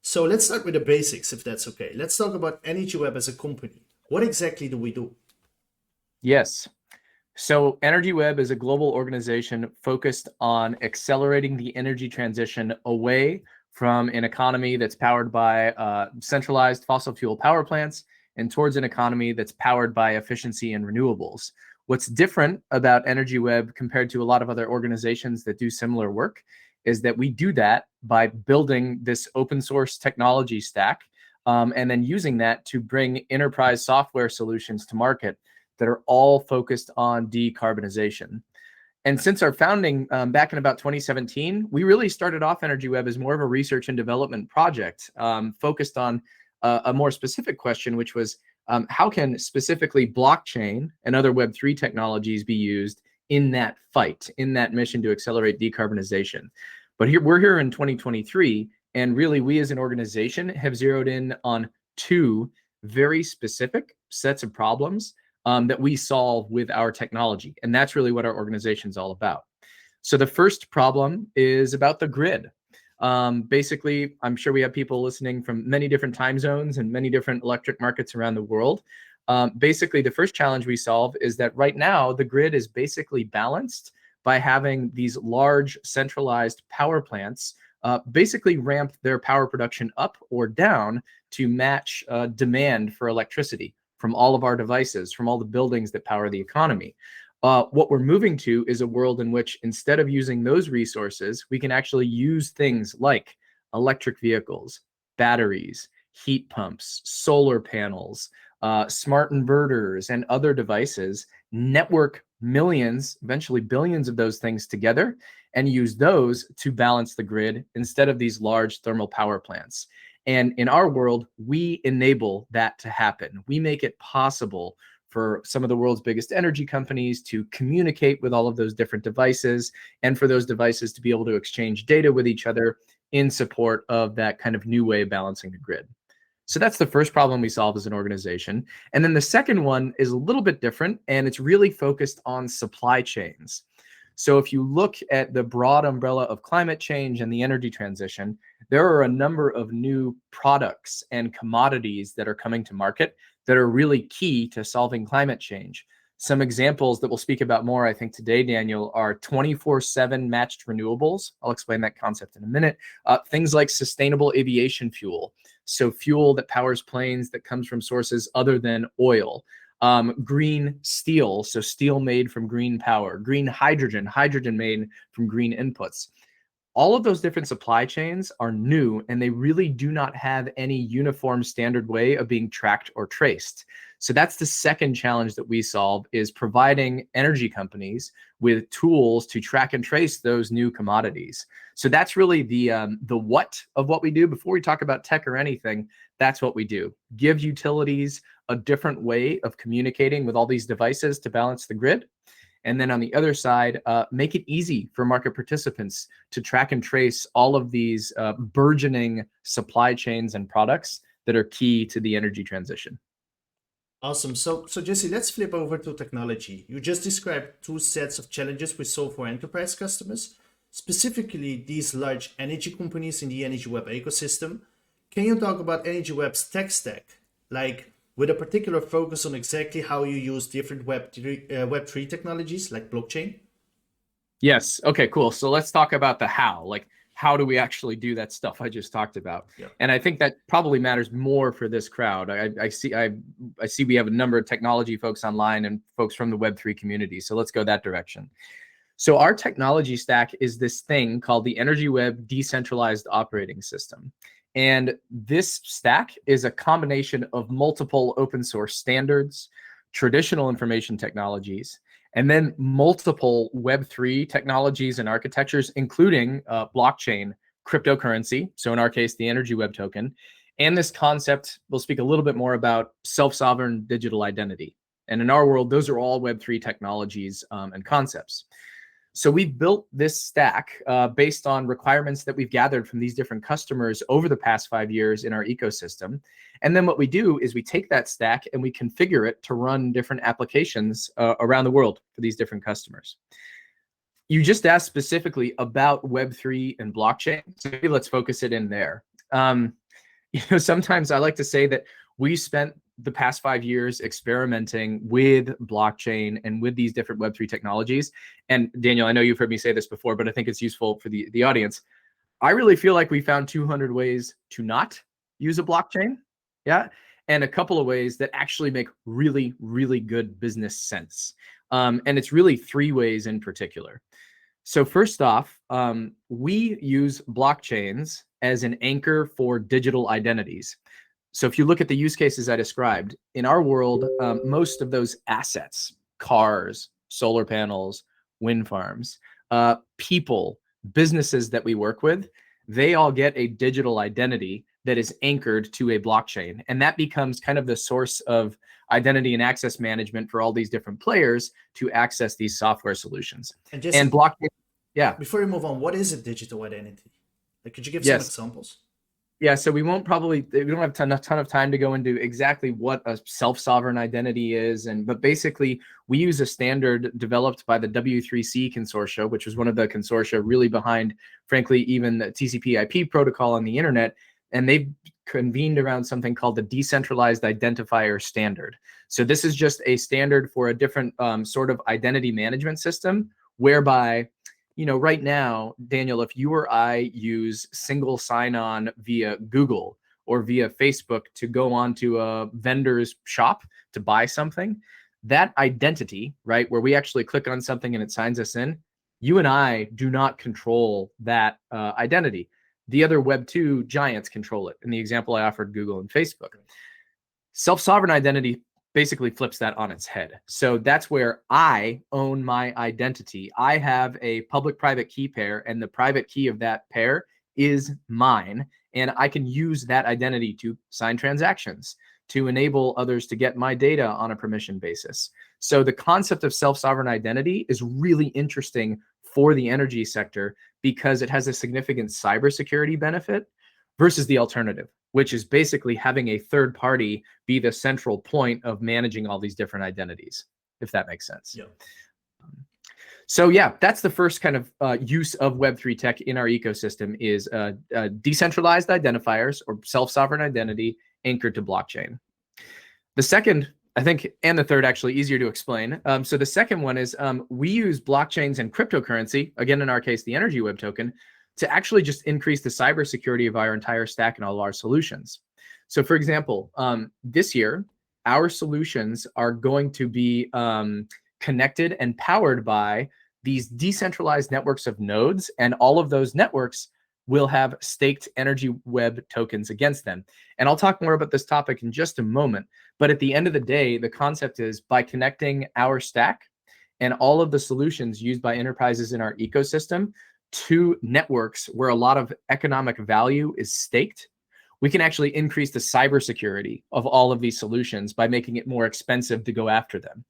So let's start with the basics, if that's okay. Let's talk about Energy Web as a company. What exactly do we do? Yes. So Energy Web is a global organization focused on accelerating the energy transition away from an economy that's powered by centralized fossil fuel power plants and towards an economy that's powered by efficiency and renewables. What's different about Energy Web compared to a lot of other organizations that do similar work is that we do that by building this open source technology stack and then using that to bring enterprise software solutions to market that are all focused on decarbonization. And since our founding back in about 2017, we really started off Energy Web as more of a research and development project focused on a more specific question, which was how can specifically blockchain and other Web3 technologies be used in that fight, in that mission to accelerate decarbonization. But we're here in 2023, and really we as an organization have zeroed in on two very specific sets of problems that we solve with our technology. And that's really what our organization is all about. So the first problem is about the grid. Basically, I'm sure we have people listening from many different time zones and many different electric markets around the world. Basically, the first challenge we solve is that right now, the grid is basically balanced by having these large centralized power plants basically ramp their power production up or down to match demand for electricity from all of our devices, from all the buildings that power the economy. What we're moving to is a world in which instead of using those resources, we can actually use things like electric vehicles, batteries, heat pumps, solar panels, smart inverters, and other devices, network millions, eventually billions of those things together, and use those to balance the grid instead of these large thermal power plants. And in our world, we enable that to happen. We make it possible for some of the world's biggest energy companies to communicate with all of those different devices and for those devices to be able to exchange data with each other in support of that kind of new way of balancing the grid. So that's the first problem we solve as an organization. And then the second one is a little bit different, and it's really focused on supply chains. So if you look at the broad umbrella of climate change and the energy transition, there are a number of new products and commodities that are coming to market that are really key to solving climate change. Some examples that we'll speak about more, I think, today, Daniel, are 24/7 matched renewables. I'll explain that concept in a minute. Things like sustainable aviation fuel, so fuel that powers planes that comes from sources other than oil. Green steel, so steel made from green power. Green hydrogen, hydrogen made from green inputs. All of those different supply chains are new, and they really do not have any uniform standard way of being tracked or traced. So that's the second challenge that we solve, is providing energy companies with tools to track and trace those new commodities. So that's really the what of what we do. Before we talk about tech or anything, that's what we do. Give utilities a different way of communicating with all these devices to balance the grid. And then on the other side, make it easy for market participants to track and trace all of these burgeoning supply chains and products that are key to the energy transition. Awesome. So Jesse, let's flip over to technology. You just described two sets of challenges we solve for enterprise customers, specifically these large energy companies in the Energy Web ecosystem. Can you talk about Energy Web's tech stack, like with a particular focus on exactly how you use different Web3 technologies like blockchain? Yes. Okay, cool. So let's talk about the how. Like, how do we actually do that stuff I just talked about? Yeah. And I think that probably matters more for this crowd. I see we have a number of technology folks online and folks from the Web3 community. So let's go that direction. So our technology stack is this thing called the Energy Web Decentralized Operating System. And this stack is a combination of multiple open source standards, traditional information technologies, and then multiple Web3 technologies and architectures, including blockchain, cryptocurrency, so in our case, the Energy Web token, and this concept we'll speak a little bit more about, self-sovereign digital identity. And in our world, those are all Web3 technologies and concepts. So we've built this stack based on requirements that we've gathered from these different customers over the past 5 years in our ecosystem. And then what we do is we take that stack and we configure it to run different applications around the world for these different customers. You just asked specifically about Web3 and blockchain, so maybe let's focus it in there. sometimes I like to say that we spent the past 5 years experimenting with blockchain and with these different Web3 technologies. And Daniel, I know you've heard me say this before, but I think it's useful for the audience. I really feel like we found 200 ways to not use a blockchain. Yeah. And a couple of ways that actually make really, really good business sense. And it's really 3 ways in particular. So first off, we use blockchains as an anchor for digital identities. So if you look at the use cases I described, in our world, most of those assets, cars, solar panels, wind farms, people, businesses that we work with, they all get a digital identity that is anchored to a blockchain. And that becomes kind of the source of identity and access management for all these different players to access these software solutions. And Jesse, And blockchain, yeah. before you move on, what is a digital identity? Like, could you give some Yes. examples? Yeah, so we don't have a ton of time to go into exactly what a self-sovereign identity is, but basically we use a standard developed by the W3C consortia, which was one of the consortia really behind, frankly, even the TCP/IP protocol on the internet, and they've convened around something called the Decentralized Identifier Standard. So this is just a standard for a different sort of identity management system, whereby right now, Daniel, if you or I use single sign-on via Google or via Facebook to go onto a vendor's shop to buy something, that identity, right, where we actually click on something and it signs us in, you and I do not control that identity. The other Web2 giants control it. In the example I offered, Google and Facebook. Self-sovereign identity basically flips that on its head. So that's where I own my identity. I have a public-private key pair, and the private key of that pair is mine. And I can use that identity to sign transactions, to enable others to get my data on a permission basis. So the concept of self-sovereign identity is really interesting for the energy sector because it has a significant cybersecurity benefit versus the alternative, which is basically having a third party be the central point of managing all these different identities, if that makes sense. Yeah. So yeah, that's the first kind of use of Web3 tech in our ecosystem is decentralized identifiers or self-sovereign identity anchored to blockchain. The second, I think, and the third actually easier to explain. So the second one is we use blockchains and cryptocurrency, again, in our case, the energy web token, to actually just increase the cybersecurity of our entire stack and all our solutions. So for example, this year, our solutions are going to be connected and powered by these decentralized networks of nodes, and all of those networks will have staked energy web tokens against them. And I'll talk more about this topic in just a moment, but at the end of the day, the concept is by connecting our stack and all of the solutions used by enterprises in our ecosystem to networks where a lot of economic value is staked, we can actually increase the cybersecurity of all of these solutions by making it more expensive to go after them.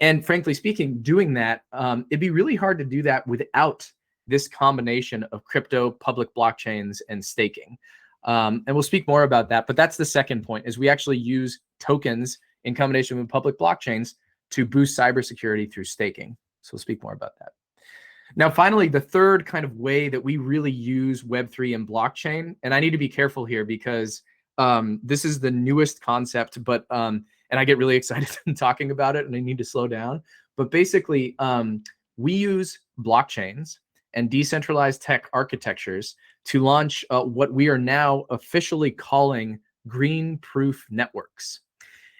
And frankly speaking, doing that, it'd be really hard to do that without this combination of crypto, public blockchains, and staking. And we'll speak more about that, but that's the second point, is we actually use tokens in combination with public blockchains to boost cybersecurity through staking. So we'll speak more about that. Now, finally, the third kind of way that we really use Web3 and blockchain, and I need to be careful here because this is the newest concept, but and I get really excited talking about it and I need to slow down. But basically, we use blockchains and decentralized tech architectures to launch what we are now officially calling green proof networks.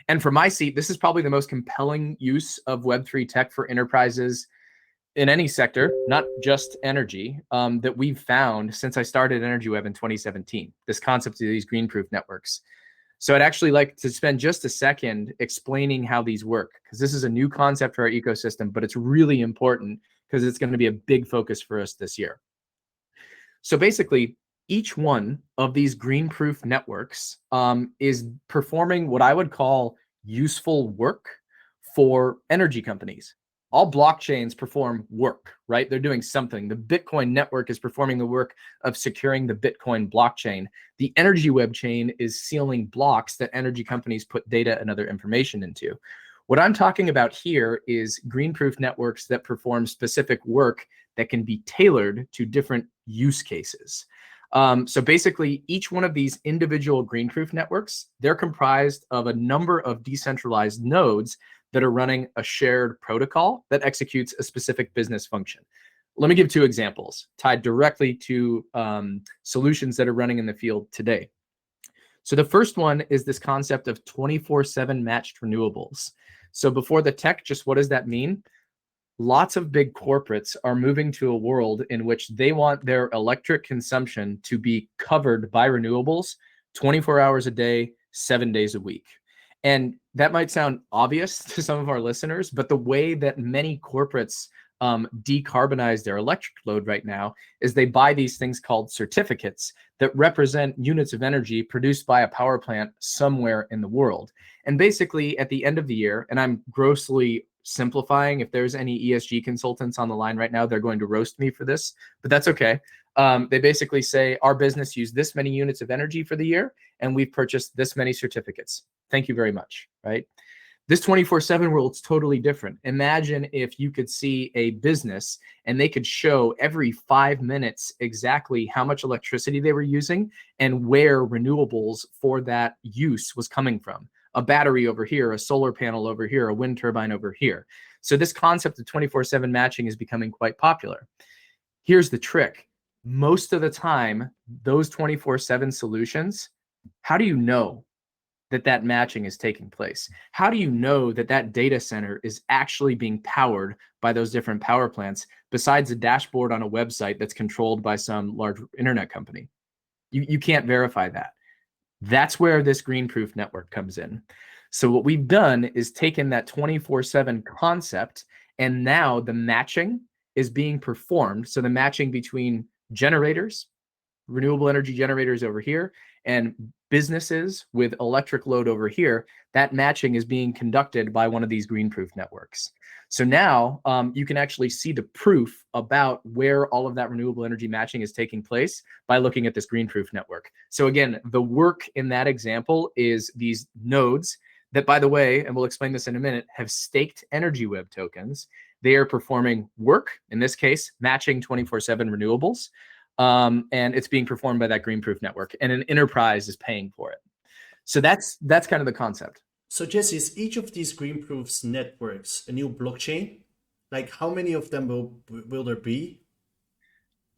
And for my seat, this is probably the most compelling use of Web3 tech for enterprises in any sector, not just energy, that we've found since I started Energy Web in 2017, this concept of these green proof networks. So I'd actually like to spend just a second explaining how these work, because this is a new concept for our ecosystem, but it's really important because it's going to be a big focus for us this year. So basically, each one of these green proof networks is performing what I would call useful work for energy companies. All blockchains perform work, right? They're doing something. The Bitcoin network is performing the work of securing the Bitcoin blockchain. The energy web chain is sealing blocks that energy companies put data and other information into. What I'm talking about here is green proof networks that perform specific work that can be tailored to different use cases. So basically, each one of these individual greenproof networks, they're comprised of a number of decentralized nodes that are running a shared protocol that executes a specific business function. Let me give 2 examples tied directly to solutions that are running in the field today. So the first one is this concept of 24/7 matched renewables. So before the tech, just what does that mean? Lots of big corporates are moving to a world in which they want their electric consumption to be covered by renewables 24 hours a day, 7 days a week. And that might sound obvious to some of our listeners, but the way that many corporates decarbonize their electric load right now is they buy these things called certificates that represent units of energy produced by a power plant somewhere in the world. And basically, at the end of the year, and I'm grossly simplifying, if there's any ESG consultants on the line right now, they're going to roast me for this, but that's okay. They basically say our business used this many units of energy for the year, and we've purchased this many certificates. Thank you very much, right? This 24/7 world's totally different. Imagine if you could see a business and they could show every 5 minutes exactly how much electricity they were using and where renewables for that use was coming from. A battery over here, a solar panel over here, a wind turbine over here. So this concept of 24/7 matching is becoming quite popular. Here's the trick. Most of the time, those 24/7 solutions, how do you know that that matching is taking place? How do you know that that data center is actually being powered by those different power plants besides a dashboard on a website that's controlled by some large internet company? You can't verify that. That's where this greenproof network comes in. So what we've done is taken that 24/7 concept, and now the matching is being performed. So the matching between generators, renewable energy generators over here, and businesses with electric load over here, that matching is being conducted by one of these greenproof networks. So now you can actually see the proof about where all of that renewable energy matching is taking place by looking at this greenproof network. So again, the work in that example is these nodes that, by the way, and we'll explain this in a minute, have staked Energy Web tokens. They are performing work, in this case, matching 24/7 renewables. And it's being performed by that greenproof network, and an enterprise is paying for it. So that's kind of the concept. So Jesse, is each of these greenproofs networks a new blockchain? Like how many of them will there be?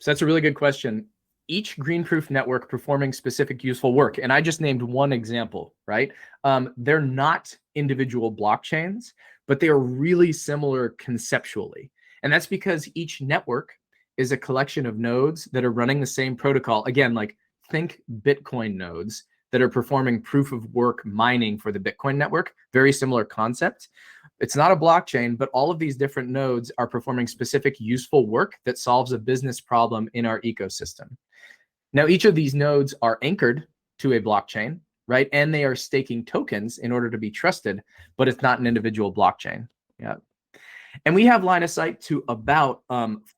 So that's a really good question. Each greenproof network performing specific useful work, and I just named one example, right? They're not individual blockchains, but they are really similar conceptually. And that's because each network is a collection of nodes that are running the same protocol. Again, like think Bitcoin nodes that are performing proof of work mining for the Bitcoin network. Very similar concept. It's not a blockchain, but all of these different nodes are performing specific useful work that solves a business problem in our ecosystem. Now, each of these nodes are anchored to a blockchain, right? And they are staking tokens in order to be trusted, but it's not an individual blockchain. Yeah. And we have line of sight to about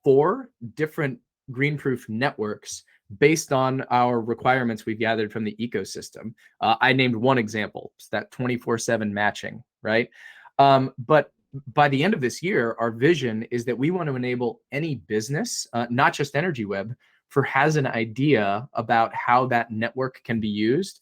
4 different greenproof networks based on our requirements we've gathered from the ecosystem. I named one example, it's that 24/7 matching, right? But by the end of this year, our vision is that we want to enable any business, not just Energy Web, has an idea about how that network can be used.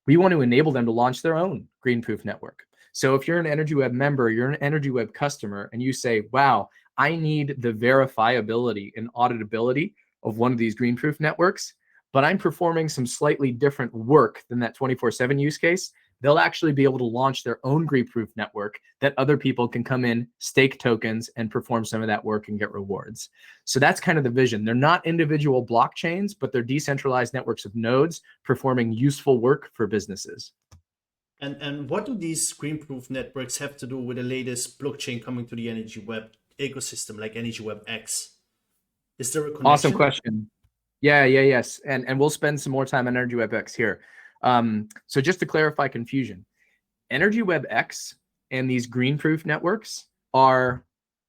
We want to enable them to launch their own greenproof network. So if you're an Energy Web member, you're an Energy Web customer, and you say, wow, I need the verifiability and auditability of one of these greenproof networks, but I'm performing some slightly different work than that 24/7 use case, they'll actually be able to launch their own greenproof network that other people can come in, stake tokens, and perform some of that work and get rewards. So that's kind of the vision. They're not individual blockchains, but they're decentralized networks of nodes performing useful work for businesses. And what do these greenproof networks have to do with the latest blockchain coming to the Energy Web ecosystem, like Energy Web X? Is there a connection? Awesome question. Yes. And we'll spend some more time on Energy Web X here. So just to clarify confusion, Energy Web X and these greenproof networks are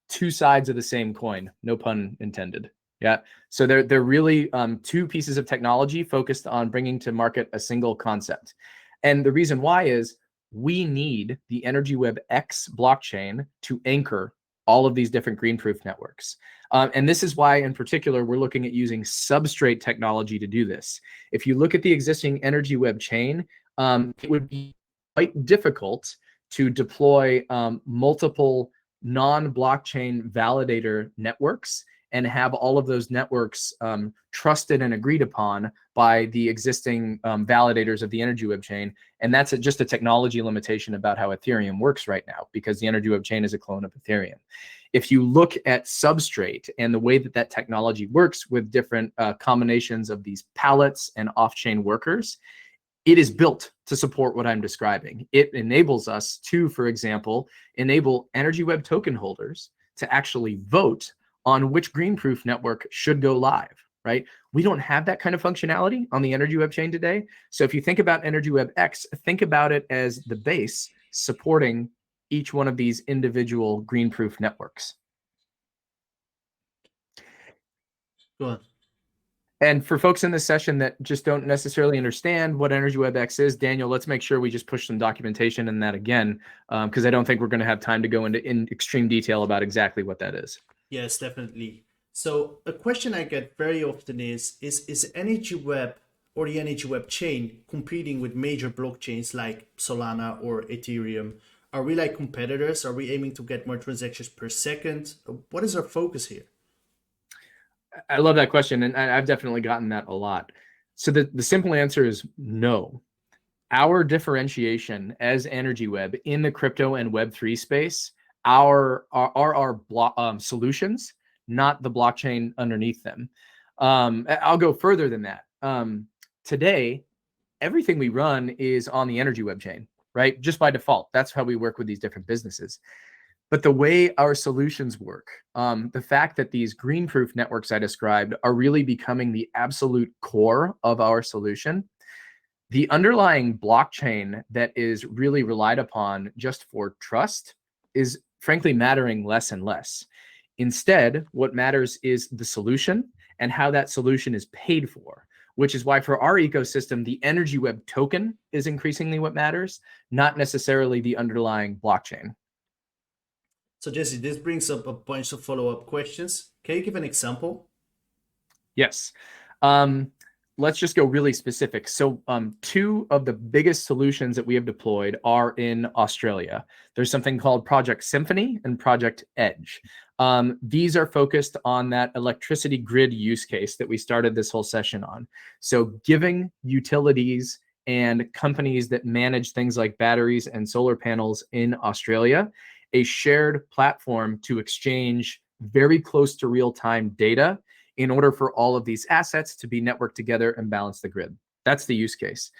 2 sides of the same coin, no pun intended. Yeah. So they're really 2 pieces of technology focused on bringing to market a single concept. And the reason why is we need the Energy Web X blockchain to anchor all of these different green proof networks. And this is why, in particular, we're looking at using substrate technology to do this. If you look at the existing energy web chain, it would be quite difficult to deploy multiple non-blockchain validator networks and have all of those networks trusted and agreed upon by the existing validators of the energy web chain. And that's just a technology limitation about how Ethereum works right now, because the energy web chain is a clone of Ethereum. If you look at Substrate and the way that that technology works with different combinations of these pallets and off-chain workers, it is built to support what I'm describing. It enables us to, for example, enable energy web token holders to actually vote on which green proof network should go live, right? We don't have that kind of functionality on the energy web chain today. So if you think about energy web X, think about it as the base supporting each one of these individual green proof networks. Go on. And for folks in this session that just don't necessarily understand what Energy Web X is, Daniel, let's make sure we just push some documentation in that again, because I don't think we're going to have time to go into extreme detail about exactly what that is. Yes, definitely. So a question I get very often is Energy Web or the Energy Web chain competing with major blockchains like Solana or Ethereum? Are we like competitors? Are we aiming to get more transactions per second? What is our focus here? I love that question, and I've definitely gotten that a lot. So the simple answer is no. Our differentiation as Energy Web in the crypto and Web3 space are our solutions, not the blockchain underneath them. I'll go further than that. Today, everything we run is on the Energy Web chain, right? Just by default. That's how we work with these different businesses. But the way our solutions work, the fact that these green proof networks I described are really becoming the absolute core of our solution, the underlying blockchain that is really relied upon just for trust is frankly mattering less and less. Instead, what matters is the solution and how that solution is paid for, which is why for our ecosystem, the Energy Web token is increasingly what matters, not necessarily the underlying blockchain. So Jesse, this brings up a bunch of follow-up questions. Can you give an example? Yes. Let's just go really specific. So two of the biggest solutions that we have deployed are in Australia. There's something called Project Symphony and Project Edge. These are focused on that electricity grid use case that we started this whole session on. So giving utilities and companies that manage things like batteries and solar panels in Australia a shared platform to exchange very close to real-time data in order for all of these assets to be networked together and balance the grid. That's the use case.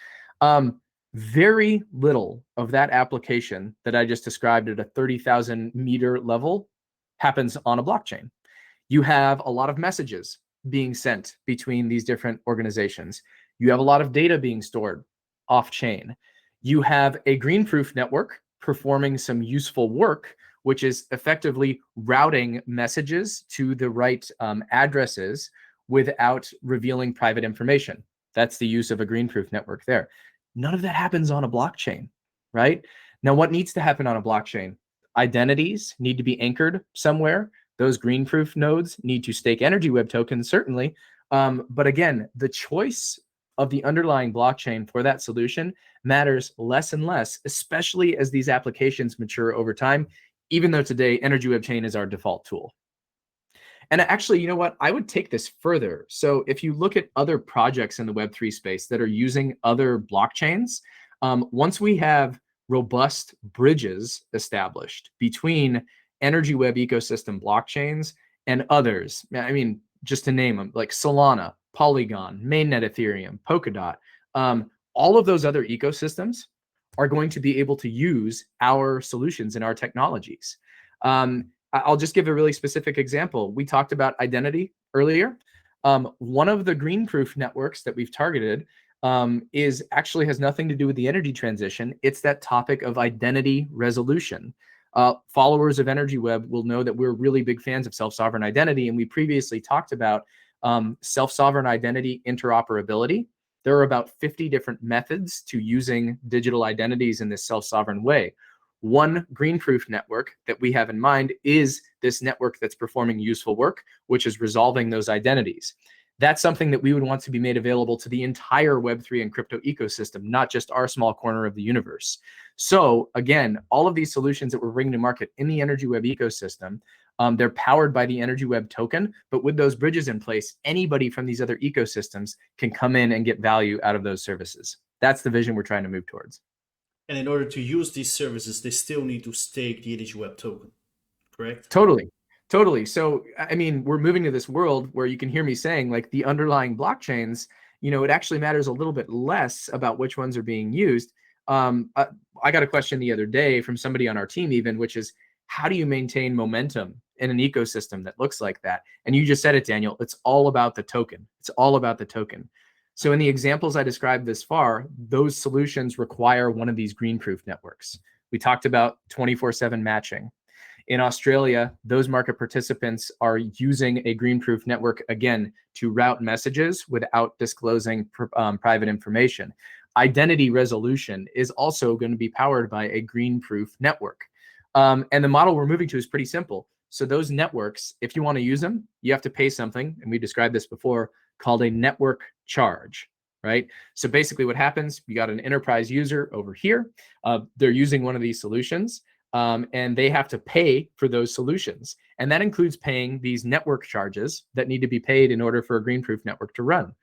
Very little of that application that I just described at a 30,000 meter level happens on a blockchain. You have a lot of messages being sent between these different organizations. You have a lot of data being stored off-chain. You have a green proof network performing some useful work, which is effectively routing messages to the right addresses without revealing private information. That's the use of a green proof network there. None of that happens on a blockchain, right? Now, what needs to happen on a blockchain? Identities need to be anchored somewhere. Those green proof nodes need to stake Energy Web tokens, certainly. But again, the choice of the underlying blockchain for that solution matters less and less, especially as these applications mature over time, even though today Energy Web Chain is our default tool. And actually, you know what? I would take this further. So if you look at other projects in the Web3 space that are using other blockchains, once we have robust bridges established between Energy Web ecosystem blockchains and others, I mean, just to name them, like Solana, Polygon, Mainnet Ethereum, Polkadot, all of those other ecosystems are going to be able to use our solutions and our technologies. I'll just give a really specific example. We talked about identity earlier. One of the green proof networks that we've targeted is actually has nothing to do with the energy transition. It's that topic of identity resolution. Followers of Energy Web will know that we're really big fans of self-sovereign identity, and we previously talked about self-sovereign identity interoperability. There are about 50 different methods to using digital identities in this self-sovereign way. One greenproof network that we have in mind is this network that's performing useful work, which is resolving those identities. That's something that we would want to be made available to the entire Web3 and crypto ecosystem, not just our small corner of the universe. So again, all of these solutions that we're bringing to market in the Energy Web ecosystem, they're powered by the Energy Web token, but with those bridges in place, anybody from these other ecosystems can come in and get value out of those services. That's the vision we're trying to move towards. And in order to use these services, they still need to stake the Energy Web token, correct? Totally. Totally. So, I mean, we're moving to this world where you can hear me saying like the underlying blockchains, it actually matters a little bit less about which ones are being used. I got a question the other day from somebody on our team even, which is, how do you maintain momentum in an ecosystem that looks like that? And you just said it, Daniel, it's all about the token. It's all about the token. So in the examples I described this far, those solutions require one of these greenproof networks. We talked about 24/7 matching. In Australia, those market participants are using a greenproof network, again, to route messages without disclosing private information. Identity resolution is also going to be powered by a greenproof network. And the model we're moving to is pretty simple. So those networks, if you want to use them, you have to pay something, and we described this before, called a network charge, right? So basically what happens, you got an enterprise user over here. They're using one of these solutions. And they have to pay for those solutions. And that includes paying these network charges that need to be paid in order for a greenproof network to run.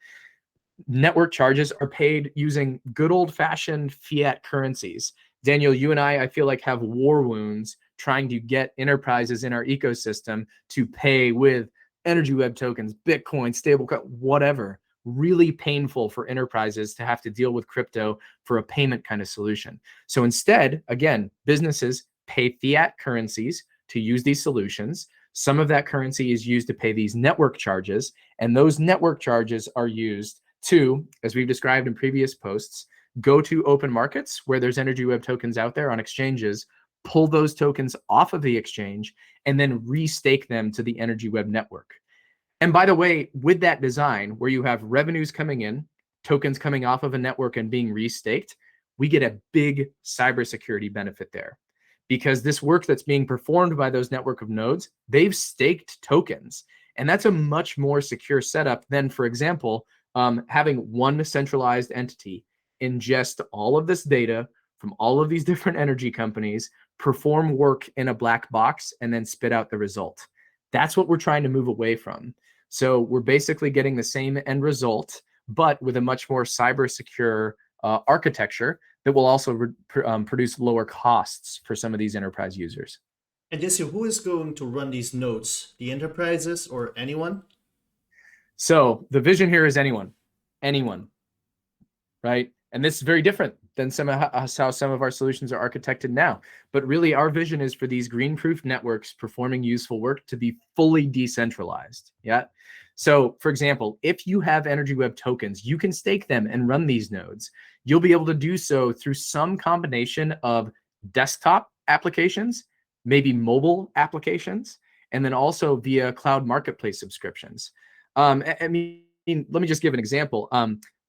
Network charges are paid using good old-fashioned fiat currencies. Daniel, you and I feel like have war wounds trying to get enterprises in our ecosystem to pay with Energy Web tokens, Bitcoin, stablecoin, whatever. Really painful for enterprises to have to deal with crypto for a payment kind of solution. So instead, again, businesses pay fiat currencies to use these solutions. Some of that currency is used to pay these network charges, and those network charges are used to, as we've described in previous posts, go to open markets where there's Energy Web tokens out there on exchanges, pull those tokens off of the exchange, and then restake them to the Energy Web network. And by the way, with that design, where you have revenues coming in, tokens coming off of a network and being restaked, we get a big cybersecurity benefit there. Because this work that's being performed by those network of nodes, they've staked tokens. And that's a much more secure setup than, for example, having one centralized entity ingest all of this data from all of these different energy companies, perform work in a black box, and then spit out the result. That's what we're trying to move away from. So we're basically getting the same end result, but with a much more cyber secure architecture that will also produce lower costs for some of these enterprise users. And Jesse, who is going to run these nodes? The enterprises or anyone? So the vision here is anyone, right? And this is very different than how some of our solutions are architected now. But really, our vision is for these greenproof networks performing useful work to be fully decentralized. Yeah. So, for example, if you have Energy Web tokens, you can stake them and run these nodes. You'll be able to do so through some combination of desktop applications, maybe mobile applications, and then also via cloud marketplace subscriptions. I mean, let me just give an example.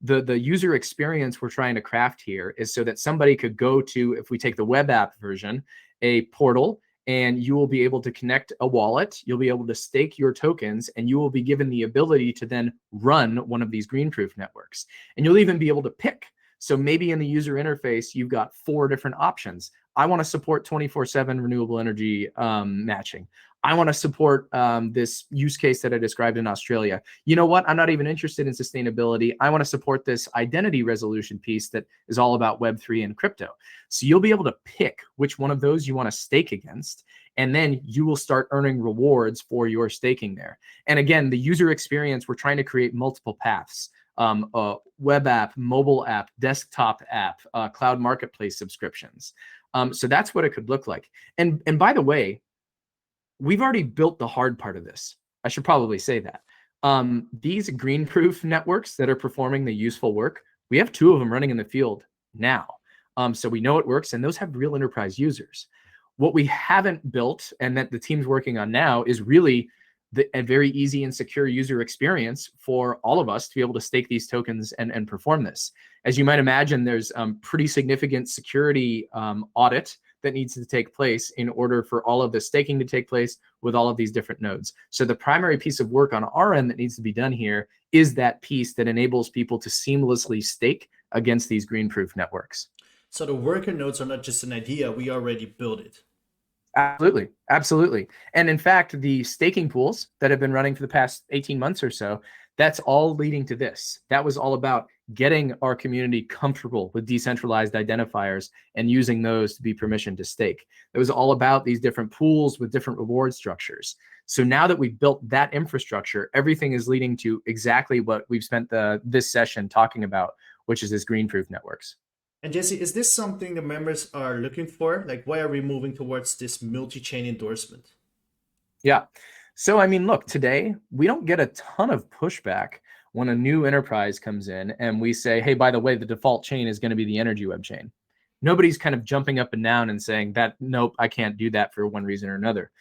The user experience we're trying to craft here is so that somebody could go to, if we take the web app version, a portal, and you will be able to connect a wallet, you'll be able to stake your tokens, and you will be given the ability to then run one of these greenproof networks. And you'll even be able to pick. So maybe in the user interface, you've got 4 different options. I want to support 24/7 renewable energy matching. I want to support this use case that I described in Australia. You know what? I'm not even interested in sustainability. I want to support this identity resolution piece that is all about Web3 and crypto. So you'll be able to pick which one of those you want to stake against, and then you will start earning rewards for your staking there. And again, the user experience, we're trying to create multiple paths. Web app, mobile app, desktop app, cloud marketplace subscriptions. So that's what it could look like. And by the way, we've already built the hard part of this. I should probably say that. These greenproof networks that are performing the useful work, we have 2 of them running in the field now. So we know it works, and those have real enterprise users. What we haven't built, and that the team's working on now, is really a very easy and secure user experience for all of us to be able to stake these tokens and perform this. As you might imagine, there's pretty significant security audit that needs to take place in order for all of the staking to take place with all of these different nodes. So the primary piece of work on our end that needs to be done here is that piece that enables people to seamlessly stake against these green proof networks. So the worker nodes are not just an idea, we already built it. Absolutely. Absolutely. And in fact, the staking pools that have been running for the past 18 months or so, that's all leading to this. That was all about getting our community comfortable with decentralized identifiers and using those to be permission to stake. It was all about these different pools with different reward structures. So now that we've built that infrastructure, everything is leading to exactly what we've spent this session talking about, which is this green proof networks. And Jesse, is this something the members are looking for? Like, why are we moving towards this multi-chain endorsement? Yeah. So, I mean, look, today we don't get a ton of pushback when a new enterprise comes in and we say, hey, by the way, the default chain is going to be the Energy Web chain. Nobody's kind of jumping up and down and saying that, nope, I can't do that for one reason or another.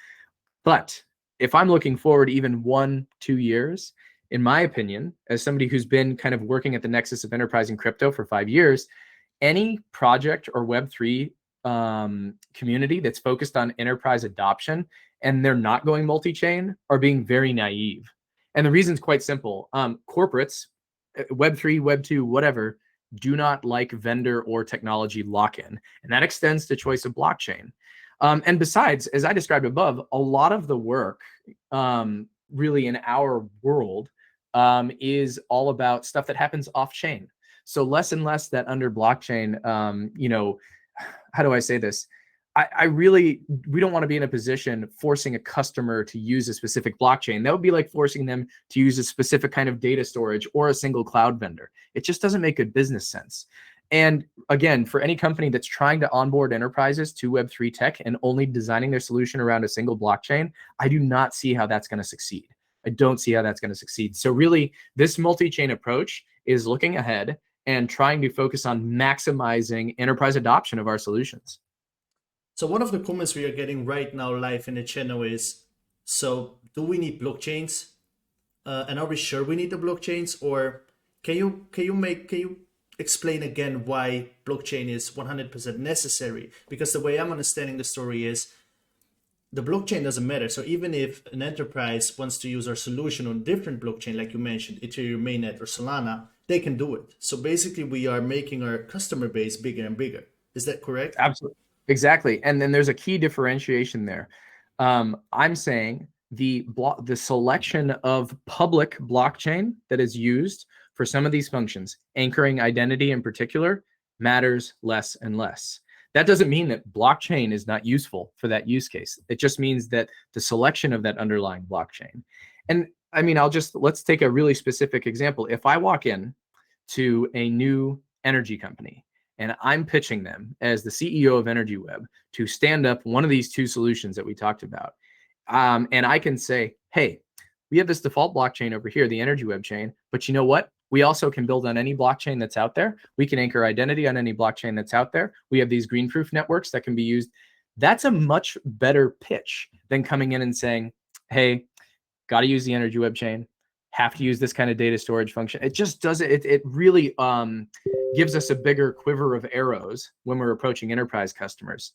But if I'm looking forward even 1-2 years, in my opinion, as somebody who's been kind of working at the nexus of enterprise and crypto for 5 years, any project or Web3 community that's focused on enterprise adoption and they're not going multi-chain are being very naive. And the reason's quite simple. Corporates, Web3, Web2, whatever, do not like vendor or technology lock-in. And that extends to choice of blockchain. And besides, as I described above, a lot of the work really in our world is all about stuff that happens off-chain. So less and less that under blockchain, how do I say this? We don't want to be in a position forcing a customer to use a specific blockchain. That would be like forcing them to use a specific kind of data storage or a single cloud vendor. It just doesn't make good business sense. And again, for any company that's trying to onboard enterprises to Web3 tech and only designing their solution around a single blockchain, I do not see how that's going to succeed. I don't see how that's going to succeed. So really, this multi-chain approach is looking ahead and trying to focus on maximizing enterprise adoption of our solutions. So one of the comments we are getting right now live in the channel is, so do we need blockchains? And are we sure we need the blockchains? Or can you explain again why blockchain is 100% necessary? Because the way I'm understanding the story is the blockchain doesn't matter. So even if an enterprise wants to use our solution on different blockchain, like you mentioned, Ethereum mainnet or Solana, they can do it. So basically we are making our customer base bigger and bigger. Is that correct? Absolutely. Exactly. And then there's a key differentiation there. I'm saying the selection of public blockchain that is used for some of these functions, anchoring identity in particular, matters less and less. That doesn't mean that blockchain is not useful for that use case. It just means that the selection of that underlying blockchain. And I mean, let's take a really specific example. If I walk in to a new energy company and I'm pitching them as the CEO of Energy Web to stand up one of these two solutions that we talked about, and I can say, hey, we have this default blockchain over here, the Energy Web chain, but you know what? We also can build on any blockchain that's out there. We can anchor identity on any blockchain that's out there. We have these green proof networks that can be used. That's a much better pitch than coming in and saying, hey, got to use the Energy Web chain, have to use this kind of data storage function. It just does it. It really gives us a bigger quiver of arrows when we're approaching enterprise customers.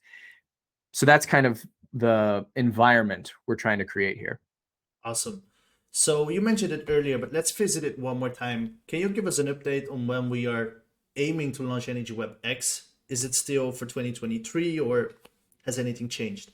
So that's kind of the environment we're trying to create here. Awesome. So you mentioned it earlier, but let's visit it one more time. Can you give us an update on when we are aiming to launch Energy Web X? Is it still for 2023 or has anything changed?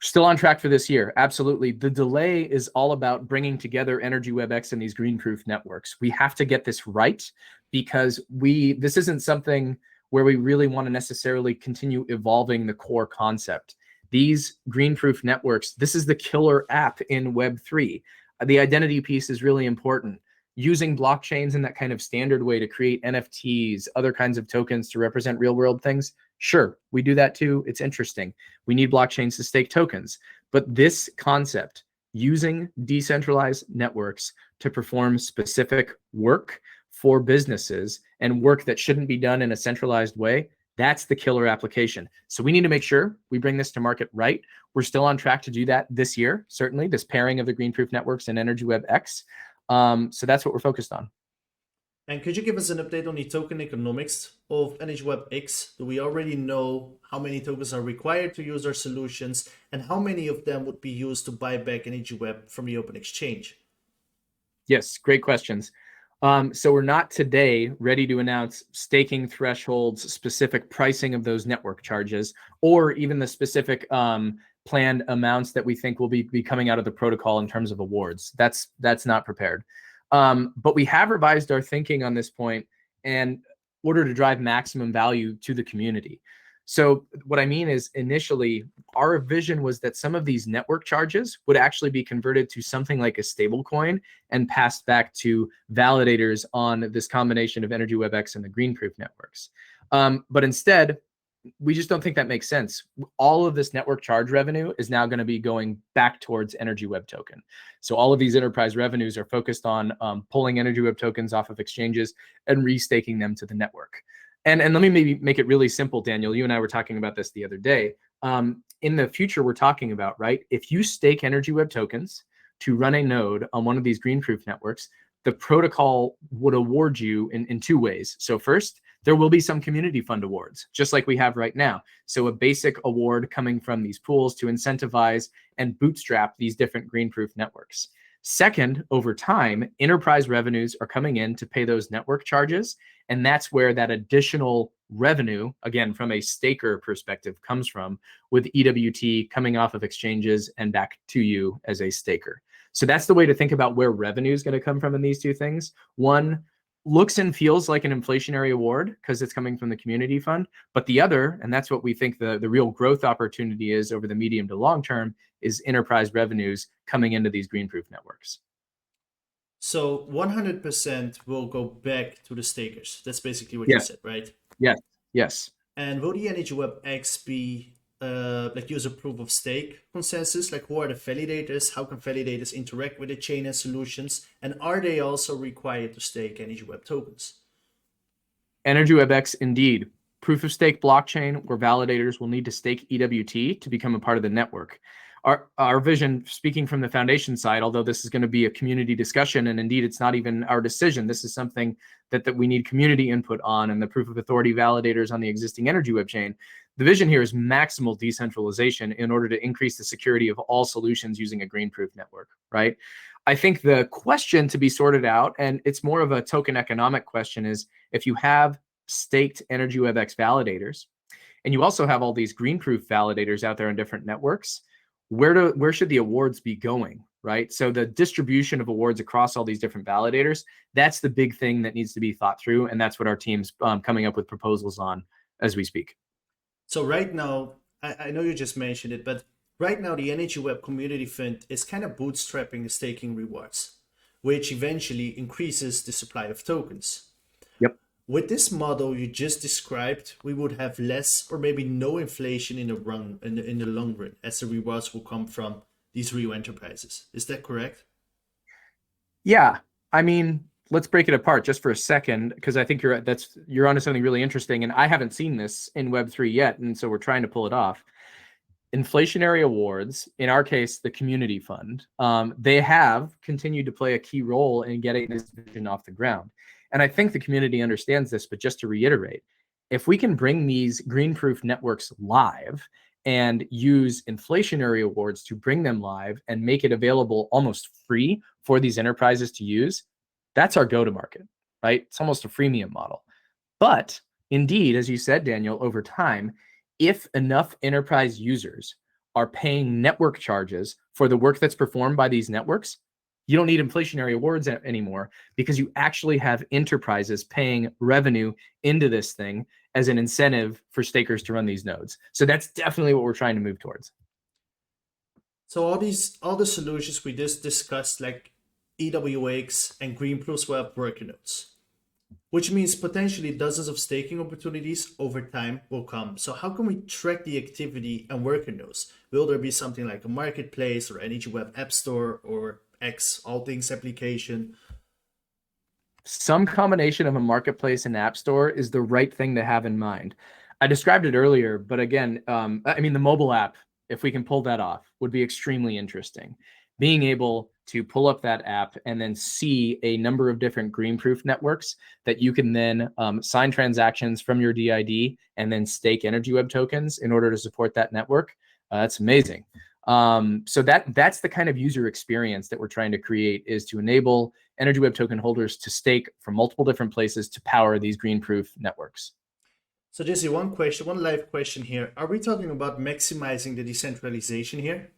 Still on track for this year. Absolutely. The delay is all about bringing together Energy Web X and these green proof networks. We have to get this right because this isn't something where we really want to necessarily continue evolving the core concept. These green proof networks, this is the killer app in Web3. The identity piece is really important. Using blockchains in that kind of standard way to create NFTs, other kinds of tokens to represent real world things. Sure, we do that too. It's interesting. We need blockchains to stake tokens. But this concept, using decentralized networks to perform specific work for businesses and work that shouldn't be done in a centralized way, that's the killer application. So we need to make sure we bring this to market right. We're still on track to do that this year, certainly, this pairing of the green proof networks and Energy Web X. So that's what we're focused on. And could you give us an update on the token economics of EnergyWeb Do we already know how many tokens are required to use our solutions and how many of them would be used to buy back EnergyWeb from the open exchange? Yes, great questions. So we're not today ready to announce staking thresholds, specific pricing of those network charges, or even the specific planned amounts that we think will be coming out of the protocol in terms of awards. That's not prepared. But we have revised our thinking on this point in order to drive maximum value to the community. So what I mean is initially our vision was that some of these network charges would actually be converted to something like a stable coin and passed back to validators on this combination of EnergyWebX and the Greenproof networks. But instead, we just don't think that makes sense. All of this network charge revenue is now going to be going back towards EnergyWeb token. So all of these enterprise revenues are focused on pulling EnergyWeb tokens off of exchanges and restaking them to the network. And let me maybe make it really simple, Daniel. You and I were talking about this the other day. In the future, we're talking about, right? If you stake EnergyWeb tokens to run a node on one of these Greenproof networks, the protocol would award you in two ways. So first, there will be some community fund awards, just like we have right now. So a basic award coming from these pools to incentivize and bootstrap these different Greenproof networks. Second, over time, enterprise revenues are coming in to pay those network charges. And that's where that additional revenue, again, from a staker perspective, comes from, with EWT coming off of exchanges and back to you as a staker. So that's the way to think about where revenue is going to come from in these two things. One looks and feels like an inflationary award because it's coming from the community fund. But the other, and that's what we think the real growth opportunity is over the medium to long term, is enterprise revenues coming into these Greenproof networks. So 100% will go back to the stakers. That's basically what Yes. you said, right? Yes. Yes. And will the EnergyWebX be like user proof of stake consensus? Like, who are the validators? How can validators interact with the chain and solutions? And are they also required to stake EnergyWeb tokens? EnergyWebX, indeed. Proof of stake blockchain where validators will need to stake EWT to become a part of the network. Our vision, speaking from the foundation side, although this is going to be a community discussion, and indeed it's not even our decision, this is something that we need community input on, and the proof of authority validators on the existing EnergyWeb chain. The vision here is maximal decentralization in order to increase the security of all solutions using a Greenproof network, right? I think the question to be sorted out, and it's more of a token economic question, is if you have staked EnergyWebX validators, and you also have all these Greenproof validators out there in different networks, where should the awards be going, right? So the distribution of awards across all these different validators, that's the big thing that needs to be thought through, and that's what our team's coming up with proposals on as we speak. So right now, I know you just mentioned it, but right now the EnergyWeb Community Fund is kind of bootstrapping the staking rewards, which eventually increases the supply of tokens. Yep. With this model you just described, we would have less or maybe no inflation in the long run, as the rewards will come from these real enterprises. Is that correct? Yeah, I mean, let's break it apart just for a second, because I think you're onto something really interesting, and I haven't seen this in Web3 yet, and so we're trying to pull it off. Inflationary awards, in our case, the community fund, they have continued to play a key role in getting this vision off the ground. And I think the community understands this, but just to reiterate, if we can bring these Greenproof networks live and use inflationary awards to bring them live and make it available almost free for these enterprises to use, that's our go-to-market, right? It's almost a freemium model. But indeed, as you said, Daniel, over time, if enough enterprise users are paying network charges for the work that's performed by these networks, you don't need inflationary awards anymore, because you actually have enterprises paying revenue into this thing as an incentive for stakers to run these nodes. So that's definitely what we're trying to move towards. So all the solutions we just discussed, like EWX and Greenproof's web worker nodes, which means potentially dozens of staking opportunities over time will come. So how can we track the activity and worker nodes? Will there be something like a marketplace or EnergyWeb App Store or X, all things application? Some combination of a marketplace and app store is the right thing to have in mind. I described it earlier, but again, I mean, the mobile app, if we can pull that off, would be extremely interesting. being able to pull up that app and then see a number of different greenproof networks that you can then sign transactions from your DID and then stake Energy Web tokens in order to support that network. That's amazing. So that's the kind of user experience that we're trying to create, is to enable Energy Web token holders to stake from multiple different places to power these greenproof networks. So Jesse, one live question here. Are we talking about maximizing the decentralization here?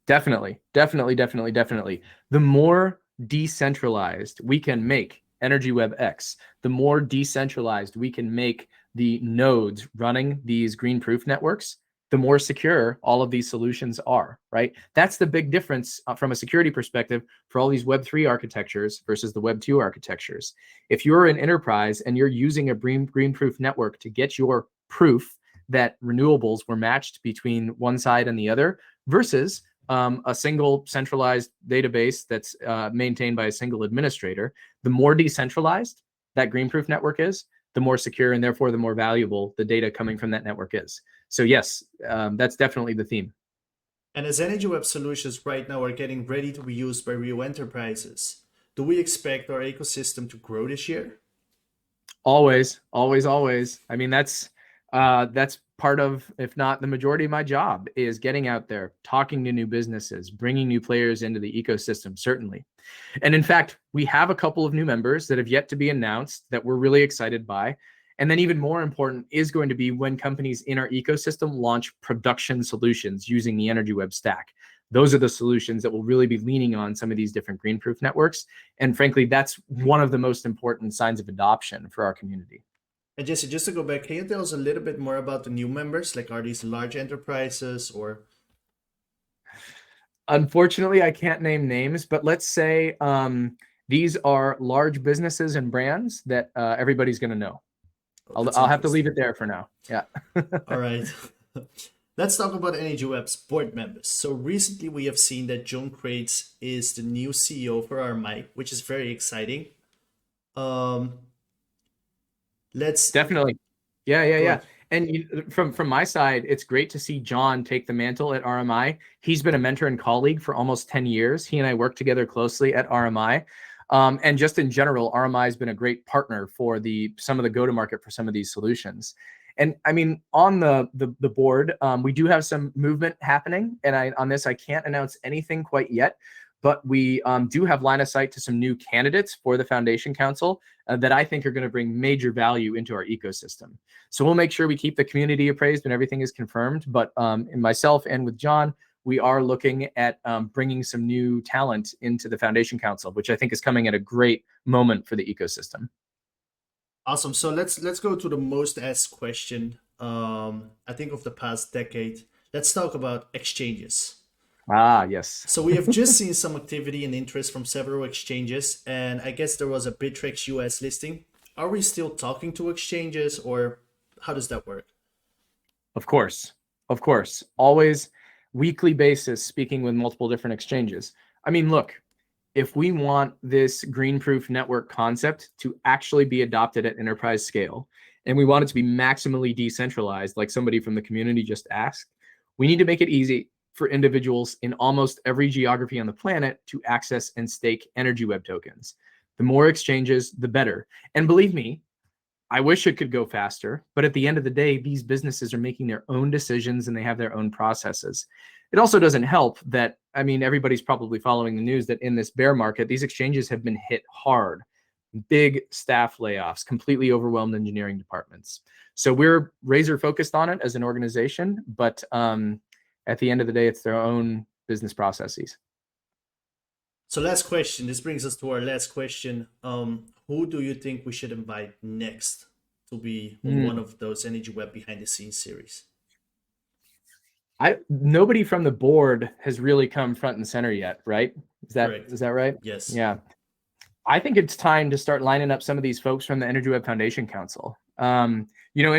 Definitely. The more decentralized we can make Energy Web X, the more decentralized we can make the nodes running these greenproof networks, the more secure all of these solutions are, right? That's the big difference from a security perspective for all these Web3 architectures versus the Web2 architectures. If you're an enterprise and you're using a greenproof network to get your proof that renewables were matched between one side and the other versus a single centralized database that's maintained by a single administrator, the more decentralized that greenproof network is, the more secure and therefore the more valuable the data coming from that network is. So yes, that's definitely the theme. And as Energy Web solutions right now are getting ready to be used by real enterprises, do we expect our ecosystem to grow this year? Always. I mean, that's part of, if not the majority of my job, is getting out there, talking to new businesses, bringing new players into the ecosystem, certainly. And in fact, we have a couple of new members that have yet to be announced that we're really excited by. And then even more important is going to be when companies in our ecosystem launch production solutions using the Energy Web stack. Those are the solutions that will really be leaning on some of these different greenproof networks. And frankly, that's one of the most important signs of adoption for our community. And Jesse, just to go back, can you tell us a little bit more about the new members? Like, are these large enterprises or? Unfortunately, I can't name names, but let's say these are large businesses and brands that everybody's going to know. Oh, I'll have to leave it there for now. Yeah. All right. Let's talk about Energy Web's board members. So recently we have seen that John Crates is the new CEO for RMI, which is very exciting. Let's definitely. Yeah. And from my side, it's great to see John take the mantle at RMI. He's been a mentor and colleague for almost 10 years. He and I work together closely at RMI. And just in general, RMI has been a great partner for some of the go-to-market for some of these solutions. And I mean, on the board, we do have some movement happening. And on this, I can't announce anything quite yet. But we do have line of sight to some new candidates for the Foundation Council that I think are going to bring major value into our ecosystem. So we'll make sure we keep the community appraised when everything is confirmed. But in myself and with John, we are looking at bringing some new talent into the Foundation Council, which I think is coming at a great moment for the ecosystem. Awesome. So let's go to the most asked question, I think, of the past decade. Let's talk about exchanges. Yes. So we have just seen some activity and interest from several exchanges, and I guess there was a Bittrex US listing. Are we still talking to exchanges, or how does that work? Of course. Always weekly basis, speaking with multiple different exchanges. I mean, look, if we want this greenproof network concept to actually be adopted at enterprise scale, and we want it to be maximally decentralized, like somebody from the community just asked, we need to make it easy for individuals in almost every geography on the planet to access and stake Energy Web tokens. The more exchanges, the better. And believe me, I wish it could go faster, but at the end of the day, these businesses are making their own decisions and they have their own processes. It also doesn't help that, I mean, everybody's probably following the news that in this bear market, these exchanges have been hit hard. Big staff layoffs, completely overwhelmed engineering departments. So we're razor focused on it as an organization, but at the end of the day, it's their own business processes. So last question, this brings us to our last question. Who do you think we should invite next to be on one of those Energy Web behind the scenes series? Nobody from the board has really come front and center yet, right? Is that right? Yes. Yeah. I think it's time to start lining up some of these folks from the Energy Web Foundation Council. In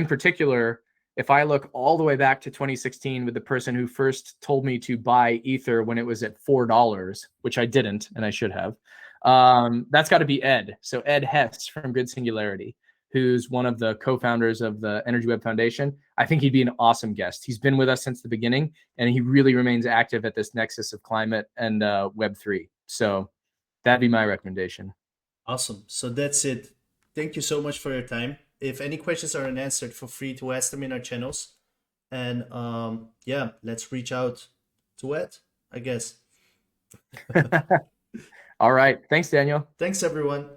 particular, if I look all the way back to 2016 with the person who first told me to buy Ether when it was at $4, which I didn't, and I should have, that's got to be Ed. So Ed Hess from Good Singularity, who's one of the co-founders of the Energy Web Foundation. I think he'd be an awesome guest. He's been with us since the beginning, and he really remains active at this nexus of climate and Web3. So that'd be my recommendation. Awesome. So that's it. Thank you so much for your time. If any questions are unanswered, feel free to ask them in our channels. And yeah, let's reach out to Ed, I guess. All right. Thanks, Daniel. Thanks, everyone.